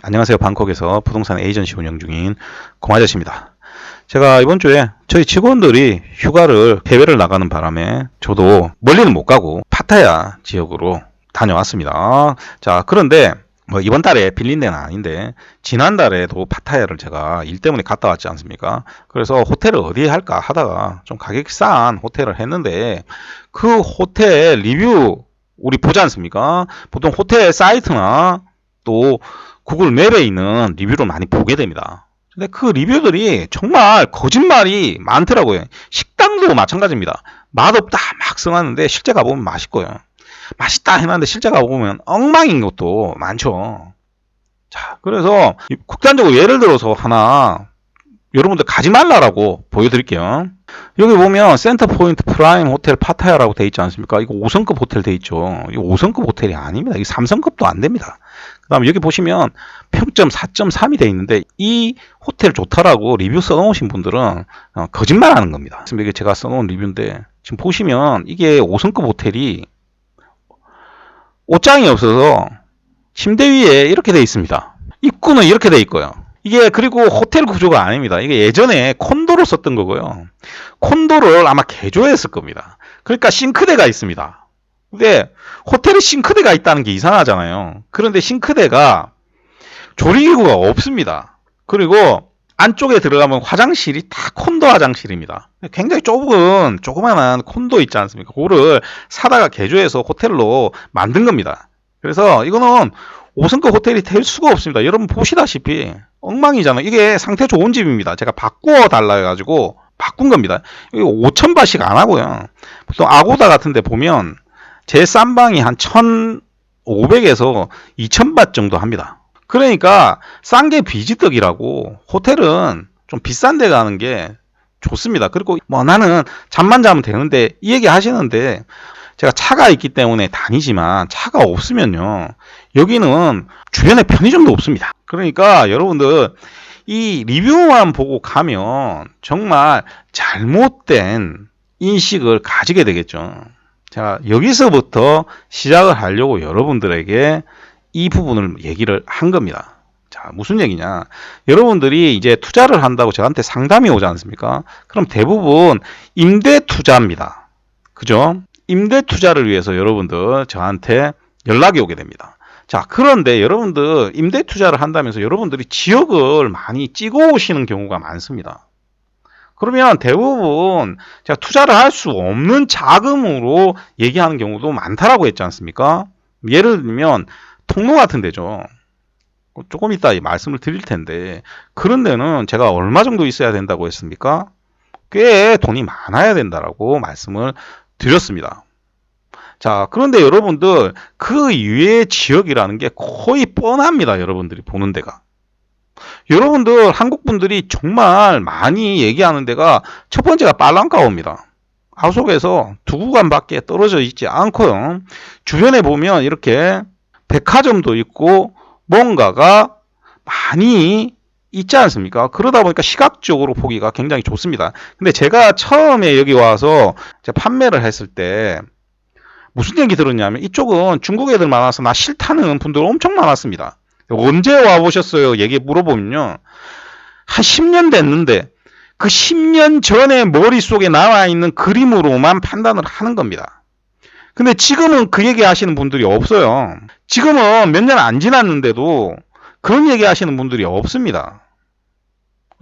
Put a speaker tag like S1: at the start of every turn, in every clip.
S1: 안녕하세요. 방콕에서 부동산 에이전시 운영 중인 공아저씨입니다. 제가 이번 주에 저희 직원들이 휴가를 해외를 나가는 바람에 저도 멀리는 못 가고 파타야 지역으로 다녀왔습니다. 자, 그런데 뭐 이번 달에 빌린 데는 아닌데 지난달에도 파타야를 제가 일 때문에 갔다 왔지 않습니까? 그래서 호텔을 어디에 할까 하다가 좀 가격이 싼 호텔을 했는데 그 호텔 리뷰 우리 보지 않습니까? 보통 호텔 사이트나 또 구글 맵에 있는 리뷰를 많이 보게 됩니다. 근데 그 리뷰들이 정말 거짓말이 많더라고요. 식당도 마찬가지입니다. 맛없다 막 써놨는데 실제 가보면 맛있고요. 맛있다 해놨는데 실제 가보면 엉망인 것도 많죠. 자, 그래서 극단적으로 예를 들어서 하나 여러분들 가지 말라라고 보여드릴게요. 여기 보면 센터포인트 프라임 호텔 파타야라고 돼 있지 않습니까? 이거 5성급 호텔 돼 있죠. 이거 5성급 호텔이 아닙니다. 이게 3성급도 안 됩니다. 그 다음에 여기 보시면 평점 4.3이 돼 있는데 이 호텔 좋다라고 리뷰 써놓으신 분들은 거짓말 하는 겁니다. 이게 제가 써놓은 리뷰인데 지금 보시면 이게 5성급 호텔이 옷장이 없어서 침대 위에 이렇게 돼 있습니다. 입구는 이렇게 돼 있고요. 이게 그리고 호텔 구조가 아닙니다. 이게 예전에 콘도로 썼던 거고요. 콘도를 아마 개조했을 겁니다. 그러니까 싱크대가 있습니다. 근데 호텔에 싱크대가 있다는 게 이상하잖아요. 그런데 싱크대가 조리기구가 없습니다. 그리고 안쪽에 들어가면 화장실이 다 콘도 화장실입니다. 굉장히 조그만한 콘도 있지 않습니까? 그거를 사다가 개조해서 호텔로 만든 겁니다. 그래서 이거는 5성급 호텔이 될 수가 없습니다. 여러분 보시다시피 엉망이잖아요. 이게 상태 좋은 집입니다. 제가 바꾸어 달라 해가지고 바꾼 겁니다. 이거 5,000바씩 안 하고요. 보통 아고다 같은 데 보면 제 싼 방이 한 1,500에서 2,000바 정도 합니다. 그러니까 싼 게 비지떡이라고 호텔은 좀 비싼 데 가는 게 좋습니다. 그리고 뭐 나는 잠만 자면 되는데 이 얘기 하시는데 제가 차가 있기 때문에 다니지만 차가 없으면요. 여기는 주변에 편의점도 없습니다. 그러니까 여러분들 이 리뷰만 보고 가면 정말 잘못된 인식을 가지게 되겠죠. 자, 여기서부터 시작을 하려고 여러분들에게 이 부분을 얘기를 한 겁니다. 자, 무슨 얘기냐? 여러분들이 이제 투자를 한다고 저한테 상담이 오지 않습니까? 그럼 대부분 임대 투자입니다. 그죠? 임대 투자를 위해서 여러분들 저한테 연락이 오게 됩니다. 자, 그런데 여러분들 임대 투자를 한다면서 여러분들이 지역을 많이 찍어 오시는 경우가 많습니다. 그러면 대부분 제가 투자를 할 수 없는 자금으로 얘기하는 경우도 많다라고 했지 않습니까? 예를 들면 통로 같은 데죠. 조금 이따 말씀을 드릴 텐데 그런 데는 제가 얼마 정도 있어야 된다고 했습니까? 꽤 돈이 많아야 된다라고 말씀을 드렸습니다. 자, 그런데 여러분들 그 이외의 지역이라는 게 거의 뻔합니다. 여러분들이 보는 데가. 여러분들 한국 분들이 정말 많이 얘기하는 데가 첫 번째가 빨랑가오입니다. 아속에서 2구간밖에 떨어져 있지 않고요. 주변에 보면 이렇게 백화점도 있고 뭔가가 많이 있지 않습니까? 그러다 보니까 시각적으로 보기가 굉장히 좋습니다. 근데 제가 처음에 여기 와서 판매를 했을 때 무슨 얘기 들었냐면 이쪽은 중국 애들 많아서 나 싫다는 분들 엄청 많았습니다. 언제 와보셨어요? 얘기 물어보면요. 한 10년 됐는데 그 10년 전에 머릿속에 나와 있는 그림으로만 판단을 하는 겁니다. 근데 지금은 그 얘기 하시는 분들이 없어요. 지금은 몇 년 안 지났는데도 그런 얘기 하시는 분들이 없습니다.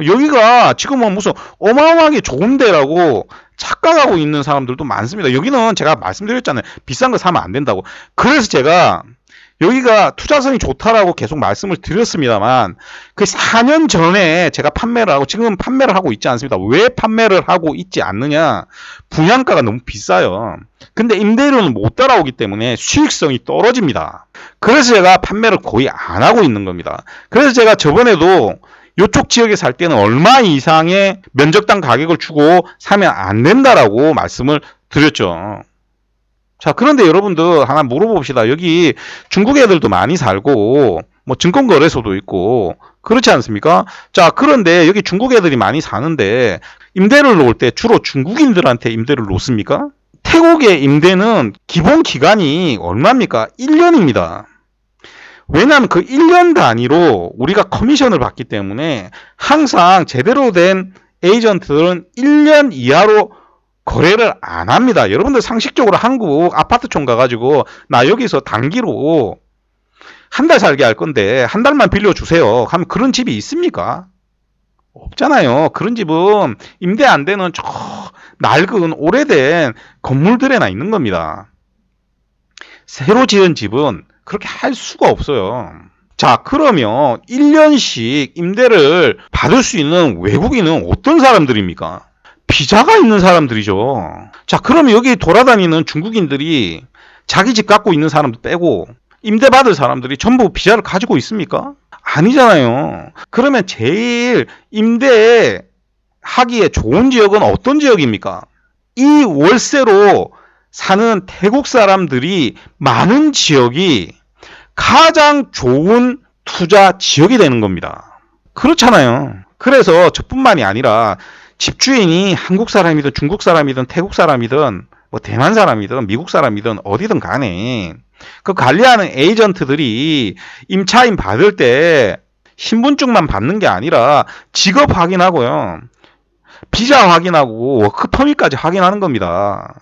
S1: 여기가 지금은 무슨 어마어마하게 좋은 데라고 착각하고 있는 사람들도 많습니다. 여기는 제가 말씀드렸잖아요. 비싼 거 사면 안 된다고. 그래서 제가 여기가 투자성이 좋다라고 계속 말씀을 드렸습니다만 그 4년 전에 제가 판매를 하고 지금은 판매를 하고 있지 않습니다. 왜 판매를 하고 있지 않느냐? 분양가가 너무 비싸요. 근데 임대료는 못 따라오기 때문에 수익성이 떨어집니다. 그래서 제가 판매를 거의 안 하고 있는 겁니다. 그래서 제가 저번에도 이쪽 지역에 살 때는 얼마 이상의 면적당 가격을 주고 사면 안 된다라고 말씀을 드렸죠. 자, 그런데 여러분들 하나 물어봅시다. 여기 중국 애들도 많이 살고 뭐 증권거래소도 있고 그렇지 않습니까? 자, 그런데 여기 중국 애들이 많이 사는데 임대를 놓을 때 주로 중국인들한테 임대를 놓습니까? 태국의 임대는 기본 기간이 얼마입니까? 1년입니다. 왜냐하면 그 1년 단위로 우리가 커미션을 받기 때문에 항상 제대로 된 에이전트들은 1년 이하로 거래를 안 합니다. 여러분들 상식적으로 한국 아파트촌 가가지고 나 여기서 단기로 한 달 살게 할 건데 한 달만 빌려주세요 하면 그런 집이 있습니까? 없잖아요. 그런 집은 임대 안 되는 저 낡은 오래된 건물들에나 있는 겁니다. 새로 지은 집은 그렇게 할 수가 없어요. 자, 그러면 1년씩 임대를 받을 수 있는 외국인은 어떤 사람들입니까? 비자가 있는 사람들이죠. 자, 그러면 여기 돌아다니는 중국인들이 자기 집 갖고 있는 사람도 빼고 임대받을 사람들이 전부 비자를 가지고 있습니까? 아니잖아요. 그러면 제일 임대하기에 좋은 지역은 어떤 지역입니까? 이 월세로 사는 태국 사람들이 많은 지역이 가장 좋은 투자 지역이 되는 겁니다. 그렇잖아요. 그래서 저뿐만이 아니라 집주인이 한국 사람이든 중국 사람이든 태국 사람이든 뭐 대만 사람이든 미국 사람이든 어디든 간에 그 관리하는 에이전트들이 임차인 받을 때 신분증만 받는 게 아니라 직업 확인하고요. 비자 확인하고 워크퍼밋까지 확인하는 겁니다.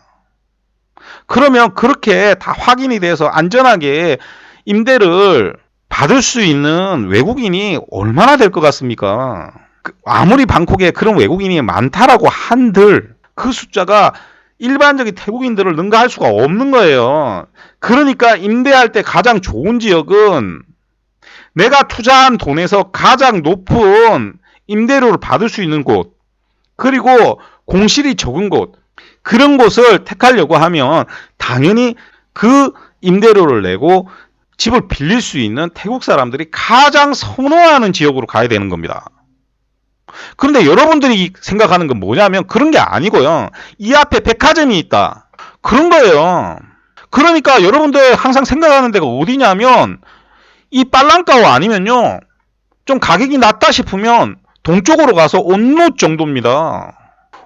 S1: 그러면 그렇게 다 확인이 돼서 안전하게 임대를 받을 수 있는 외국인이 얼마나 될 것 같습니까? 아무리 방콕에 그런 외국인이 많다라고 한들 그 숫자가 일반적인 태국인들을 능가할 수가 없는 거예요. 그러니까 임대할 때 가장 좋은 지역은 내가 투자한 돈에서 가장 높은 임대료를 받을 수 있는 곳, 그리고 공실이 적은 곳, 그런 곳을 택하려고 하면 당연히 그 임대료를 내고 집을 빌릴 수 있는 태국 사람들이 가장 선호하는 지역으로 가야 되는 겁니다. 그런데 여러분들이 생각하는 건 뭐냐면 그런 게 아니고요. 이 앞에 백화점이 있다. 그런 거예요. 그러니까 여러분들 항상 생각하는 데가 어디냐면 이 빨랑까오 아니면요. 좀 가격이 낮다 싶으면 동쪽으로 가서 온누 정도입니다.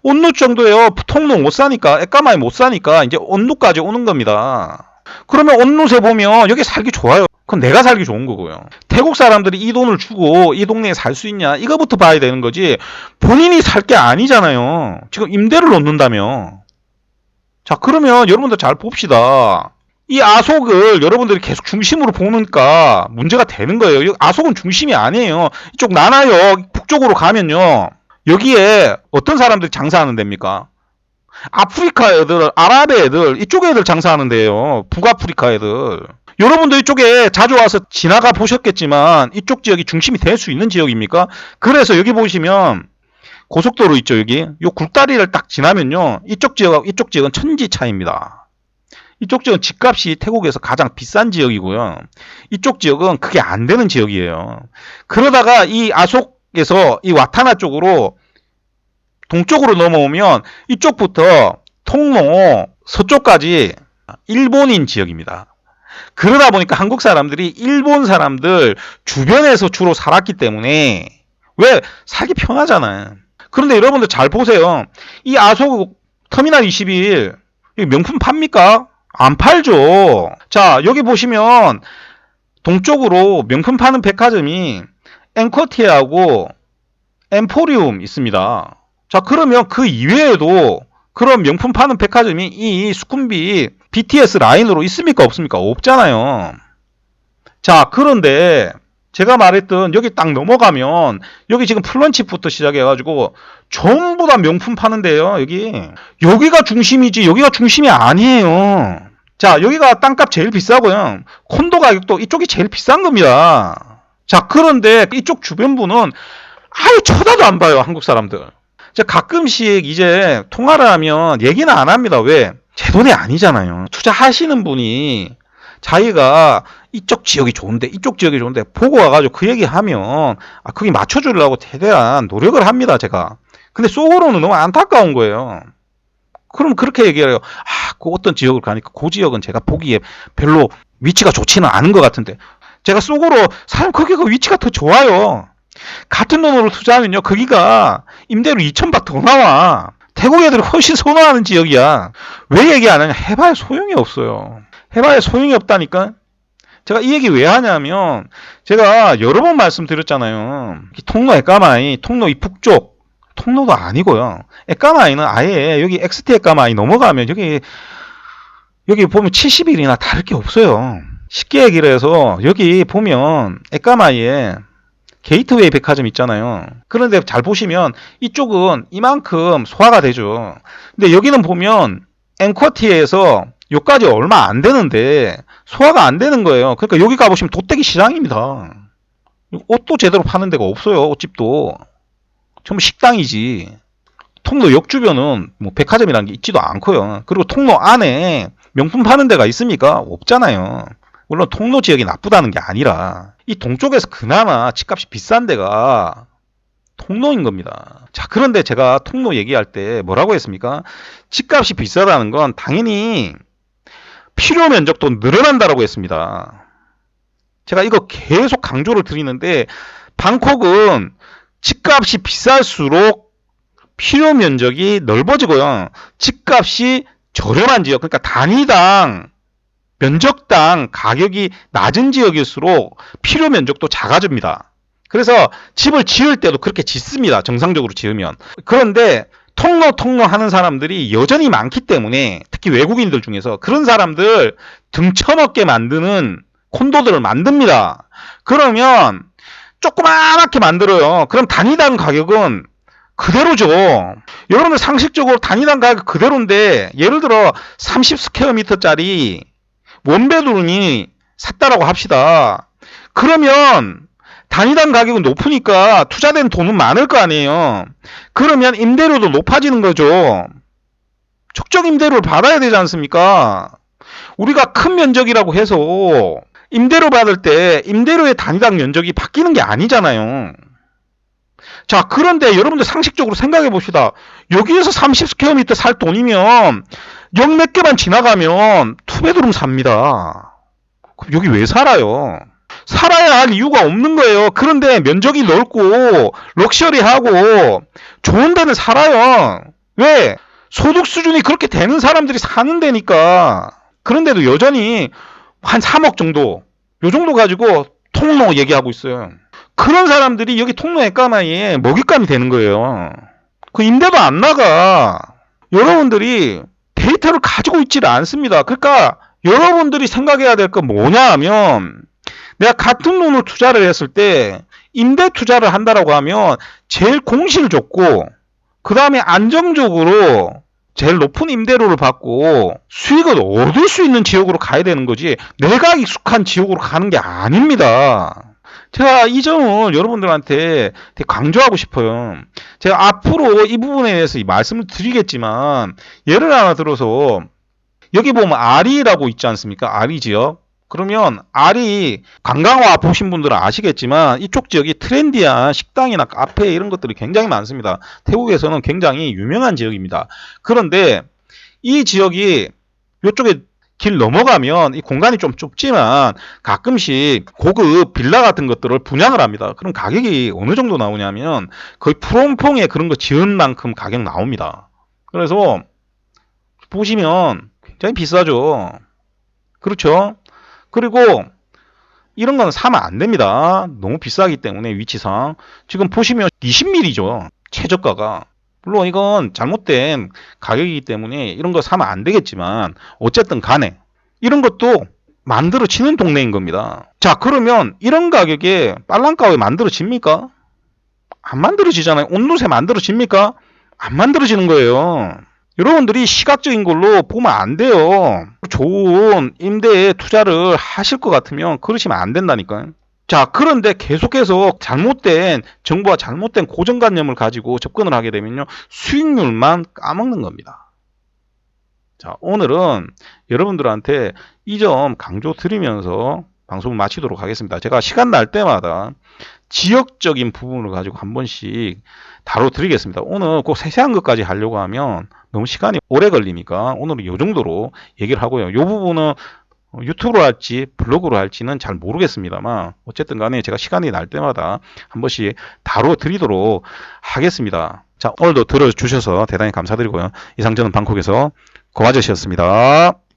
S1: 온누 정도예요. 통로 못 사니까, 에까마이 못 사니까 이제 온누까지 오는 겁니다. 그러면 온누에 보면 여기 살기 좋아요. 그건 내가 살기 좋은 거고요. 태국 사람들이 이 돈을 주고 이 동네에 살 수 있냐 이거부터 봐야 되는 거지 본인이 살 게 아니잖아요. 지금 임대를 놓는다며. 자, 그러면 여러분들 잘 봅시다. 이 아속을 여러분들이 계속 중심으로 보니까 문제가 되는 거예요. 아속은 중심이 아니에요. 이쪽 나나역 북쪽으로 가면요. 여기에 어떤 사람들이 장사하는 데입니까? 아프리카 애들, 아랍 애들, 이쪽 애들 장사하는 데예요. 북아프리카 애들. 여러분도 이쪽에 자주 와서 지나가 보셨겠지만 이쪽 지역이 중심이 될 수 있는 지역입니까? 그래서 여기 보시면 고속도로 있죠, 여기. 요 굴다리를 딱 지나면요. 이쪽 지역하고 이쪽 지역은 천지 차이입니다. 이쪽 지역은 집값이 태국에서 가장 비싼 지역이고요. 이쪽 지역은 그게 안 되는 지역이에요. 그러다가 이 아속에서 이 와타나 쪽으로 동쪽으로 넘어오면 이쪽부터 통로 서쪽까지 일본인 지역입니다. 그러다 보니까 한국 사람들이 일본 사람들 주변에서 주로 살았기 때문에 왜 살기 편하잖아요. 그런데 여러분들 잘 보세요. 이 아속 터미널 21 명품 팝니까? 안 팔죠. 자, 여기 보시면 동쪽으로 명품 파는 백화점이 앵커티하고 엠포리움 있습니다. 자, 그러면 그 이외에도 그런 명품 파는 백화점이 이 수쿰빗 BTS 라인으로 있습니까? 없습니까? 없잖아요. 자, 그런데 제가 말했던 여기 딱 넘어가면 여기 지금 플런칩부터 시작해가지고 전부 다 명품 파는데요. 여기가 중심이지 여기가 중심이 아니에요. 자, 여기가 땅값 제일 비싸고요. 콘도 가격도 이쪽이 제일 비싼 겁니다. 자, 그런데 이쪽 주변부는 아예 쳐다도 안 봐요. 한국 사람들. 자, 가끔씩 이제 통화를 하면 얘기는 안 합니다. 왜? 제 돈이 아니잖아요. 투자하시는 분이 자기가 이쪽 지역이 좋은데 이쪽 지역이 좋은데 보고 와가지고 그 얘기하면 거기 맞춰주려고 최대한 노력을 합니다. 제가. 근데 속으로는 너무 안타까운 거예요. 그럼 그렇게 얘기해요. 그 어떤 지역을 가니까 그 지역은 제가 보기에 별로 위치가 좋지는 않은 것 같은데 제가 속으로 사람 거기가 위치가 더 좋아요. 같은 돈으로 투자하면요 거기가 임대료 2,000바트 더 나와. 태국 애들이 훨씬 선호하는 지역이야. 왜 얘기 안 하냐? 해봐야 소용이 없어요. 해봐야 소용이 없다니까. 제가 이 얘기 왜 하냐면 제가 여러 번 말씀드렸잖아요. 통로 에까마이, 통로 이 북쪽 통로도 아니고요. 에까마이는 아예 여기 XT 에까마이 넘어가면 여기 보면 70일이나 다를 게 없어요. 쉽게 얘기를 해서 여기 보면 에까마이에 게이트웨이 백화점 있잖아요. 그런데 잘 보시면 이쪽은 이만큼 소화가 되죠. 근데 여기는 보면 앵커티에서 여기까지 얼마 안 되는데 소화가 안 되는 거예요. 그러니까 여기 가보시면 돗대기 시장입니다. 옷도 제대로 파는 데가 없어요. 옷집도. 전부 식당이지. 통로 역 주변은 뭐 백화점이라는 게 있지도 않고요. 그리고 통로 안에 명품 파는 데가 있습니까? 없잖아요. 물론 통로 지역이 나쁘다는 게 아니라 이 동쪽에서 그나마 집값이 비싼 데가 통로인 겁니다. 자, 그런데 제가 통로 얘기할 때 뭐라고 했습니까? 집값이 비싸다는 건 당연히 필요 면적도 늘어난다라고 했습니다. 제가 이거 계속 강조를 드리는데 방콕은 집값이 비쌀수록 필요 면적이 넓어지고요. 집값이 저렴한 지역, 그러니까 단위당 면적당 가격이 낮은 지역일수록 필요 면적도 작아집니다. 그래서 집을 지을 때도 그렇게 짓습니다. 정상적으로 지으면. 그런데 통로 하는 사람들이 여전히 많기 때문에 특히 외국인들 중에서 그런 사람들 등쳐먹게 만드는 콘도들을 만듭니다. 그러면 조그맣게 만들어요. 그럼 단위당 가격은 그대로죠. 여러분들 상식적으로 단위당 가격 그대로인데 예를 들어 30스퀘어미터짜리 원베드룸이 샀다라고 합시다. 그러면 단위당 가격은 높으니까 투자된 돈은 많을 거 아니에요. 그러면 임대료도 높아지는 거죠. 적정 임대료를 받아야 되지 않습니까? 우리가 큰 면적이라고 해서 임대료 받을 때 임대료의 단위당 면적이 바뀌는 게 아니잖아요. 자, 그런데 여러분들 상식적으로 생각해 봅시다. 여기에서 30스퀘어미터 살 돈이면 역 몇 개만 지나가면 투베드룸 삽니다. 그럼 여기 왜 살아요? 살아야 할 이유가 없는 거예요. 그런데 면적이 넓고 럭셔리하고 좋은 데는 살아요. 왜? 소득 수준이 그렇게 되는 사람들이 사는 데니까. 그런데도 여전히 한 3억 정도, 요 정도 가지고 통로 얘기하고 있어요. 그런 사람들이 여기 통로 에까마이에 먹잇감이 되는 거예요. 그 임대도 안 나가. 여러분들이 데이터를 가지고 있지를 않습니다. 그러니까 여러분들이 생각해야 될 건 뭐냐 하면 내가 같은 돈을 투자를 했을 때 임대 투자를 한다라고 하면 제일 공실 좋고 그 다음에 안정적으로 제일 높은 임대료를 받고 수익을 얻을 수 있는 지역으로 가야 되는 거지 내가 익숙한 지역으로 가는 게 아닙니다. 제가 이 점을 여러분들한테 되게 강조하고 싶어요. 제가 앞으로 이 부분에 대해서 말씀을 드리겠지만 예를 하나 들어서 여기 보면 아리라고 있지 않습니까? 아리 지역. 그러면 아리 관광와 보신 분들은 아시겠지만 이쪽 지역이 트렌디한 식당이나 카페 이런 것들이 굉장히 많습니다. 태국에서는 굉장히 유명한 지역입니다. 그런데 이 지역이 이쪽에 길 넘어가면 이 공간이 좀 좁지만 가끔씩 고급 빌라 같은 것들을 분양을 합니다. 그럼 가격이 어느 정도 나오냐면 거의 프롬퐁에 그런 거 지은 만큼 가격 나옵니다. 그래서 보시면 굉장히 비싸죠. 그렇죠? 그리고 이런 건 사면 안 됩니다. 너무 비싸기 때문에 위치상. 지금 보시면 20mm죠. 최저가가. 물론 이건 잘못된 가격이기 때문에 이런 거 사면 안 되겠지만 어쨌든 간에 이런 것도 만들어지는 동네인 겁니다. 자, 그러면 이런 가격에 빨랑가에 만들어집니까? 안 만들어지잖아요. 온누세 만들어집니까? 안 만들어지는 거예요. 여러분들이 시각적인 걸로 보면 안 돼요. 좋은 임대에 투자를 하실 것 같으면 그러시면 안 된다니까요. 자, 그런데 계속해서 잘못된 정보와 잘못된 고정관념을 가지고 접근을 하게 되면요. 수익률만 까먹는 겁니다. 자, 오늘은 여러분들한테 이 점 강조 드리면서 방송을 마치도록 하겠습니다. 제가 시간 날 때마다 지역적인 부분을 가지고 한 번씩 다뤄드리겠습니다. 오늘 꼭 세세한 것까지 하려고 하면 너무 시간이 오래 걸리니까 오늘은 이 정도로 얘기를 하고요. 이 부분은 유튜브로 할지 블로그로 할지는 잘 모르겠습니다만 어쨌든 간에 제가 시간이 날 때마다 한 번씩 다뤄드리도록 하겠습니다. 자, 오늘도 들어주셔서 대단히 감사드리고요. 이상 저는 방콕에서 고아저씨였습니다.